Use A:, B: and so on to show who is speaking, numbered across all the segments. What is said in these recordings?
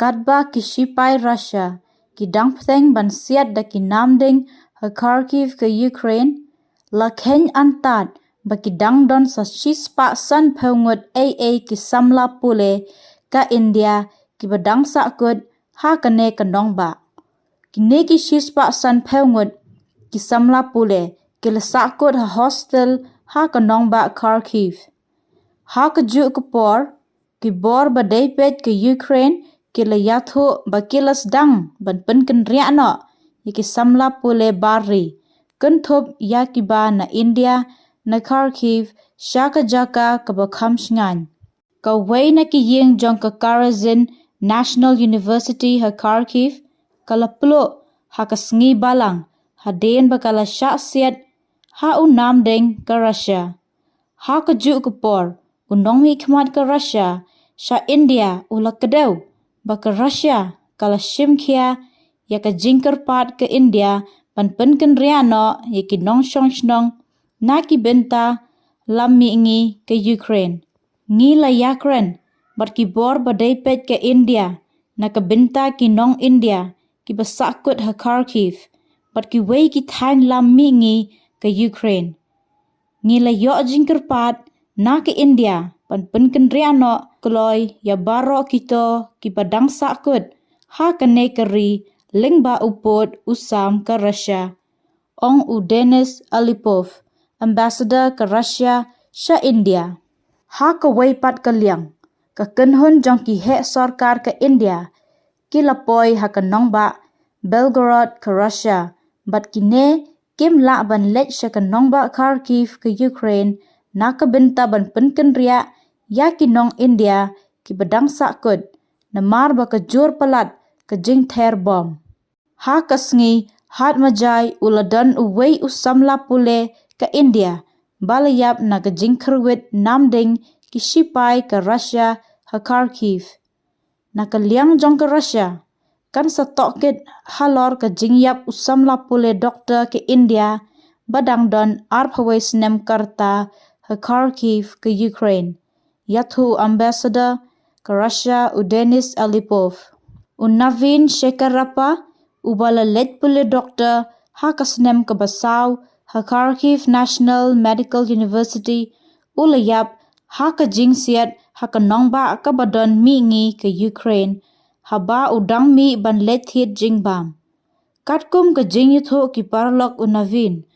A: Kadba ki sipai Russia ki dangptheng ban siat da ki namding ha Kharkiv ke Ukraine la kheng antat ba ki dangdon sa shispa san phongut ki Samla Pule ka India ki badang Sahkut ha kane kanong ba. Kine ki shispa san phongut ki Samla Pule ki la Sahkut ha hostel ha kanong ba Kharkiv. Ha kaju kapor ki bor ba daipet ke Ukraine ki la yatho ba kilas dang ban penken riano ki Samla Pule bari kenthop ya Kiba na India na Kharkiv shaka jaka ka bakham shngan. Ka wei na ki yeng jong ka Karazin National University ha Kharkiv kala plo ha ka sngi balang ha den ba kala sha siat ha u nam deng ka Russia. Ha ka ju kapor unong mi khmat ka Russia sha India ula kadau ba ka Russia kala shimkhia ya ka jingkar pat ke India pan penken riano ya ki nong shong shnong na ki benta lammi ngi ke Ukraine. Ngi la yakren bat ki bor ba daipet ke India na ka benta ki nong India ki ba Sahkut ha Kharkiv bat ki wei ki thang lammi ngi ke Ukraine. Ngi la yo jingkar pat na ke India pan penken riano kloy ya baro kito ki padang Sahkut ha kane kari lingba upot usam ka Russia. Ong u Denis Alipov, ambassador ka Russia sha India. Ha ka wei pat ka liang, ka kenhun jong ki he sarkar ka India, ki lapoi ha ka nong ba Belgorod ka Russia, bat kine kim la ban lech sha ka nong ba Kharkiv ka Ukraine, na ka benta ban penken ria ya ki nong India ki badang Sahkut, na mar ba ka jur palat ka jing ther bom. Ha ka sngi hat majai uladan uwei Samla Pule ka India balayap na ka jing kharwit namding ki sipai ka Russia ha Kharkiv. Na ka liang jong ka Russia kan sa tokit halor ka jing yap Samla Pule doktor ke India badang don arphawai snem karta ha Kharkiv ka Ukraine. Yathu ambassador ka Russia u Denis Alipov. Navin Shekarapa ubala let Pule doktor ha kasnem ka basaw ha Kharkiv National Medical University ulayap ha ka jing siat ha ka nongba ka badon mi ngi ka Ukraine ha ba udang mi ban let hit jing bam. Katkum ka jing yutho ki parlok Navin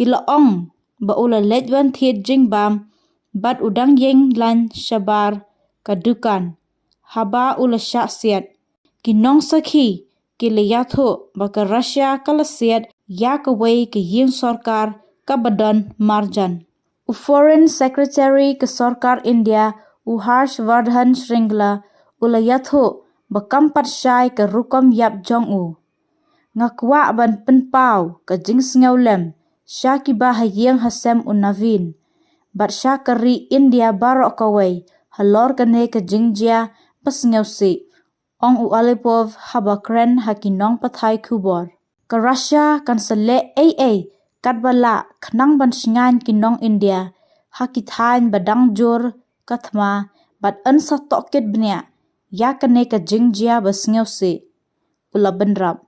A: ki laong ba ula let ban hit jing bam bat udang yeng lan shabar ka dukan ha ba ula sha siat ki nong sakhi ki le yatho ba ka Russia kala siat ya ka wei ki yeng sarkar ka badon marjan. U Foreign Secretary ka sarkar India u Harshvardhan Shringla ula yatho ba kampat shai ka rukom yap jong u. Ngakwa ban penpau ka jing sngaulem sha ki ba ha yeng hasem u Navin. Bat sha kari India barok ka wei halor ka ne ka jingjia pas ngausi. Ong u Alipov habakren hakinong pathai kubor. Ka Russia kan sele katbala khnang ban shngan kinong India hakithain badang jur ka Thma bat ansa tokit bnya ya kane ka jingjia bas ngausi. Ula benrap.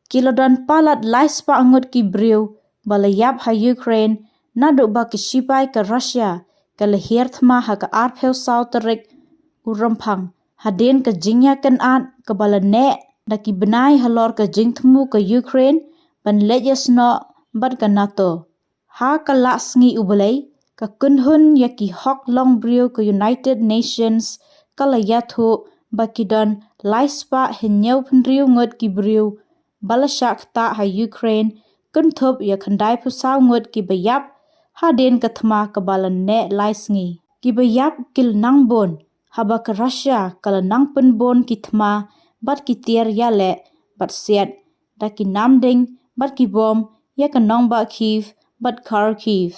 A: Kilodon palat lais pa angut ki briu balayap ha Ukraine nadu ba ki sipai ka Russia ka lahir Thma ha ka arpheu saw tarik urampang. Hadin ka jingya kan at ka bala ne da ki benai halor ka jing thmu ka Ukraine ban lejes no bat ka NATO. Ha ka lasngi ubalay ka kunhun ya ki hok long briu ka United Nations ka layatho ba ki don laispa hinyaw penriu ngut ki briu bala syak ta ha Ukraine kunthop ya khandai pusaw ngut ki bayap hadin ka Thma ka bala ne laisngi. Ki bayap kil nang bon haba ka Russia kala nang penbon ki Thma bat ki tiar yale bat siat da ki namding bat ki bom ya ka nong ba Kiev bat Kharkiv.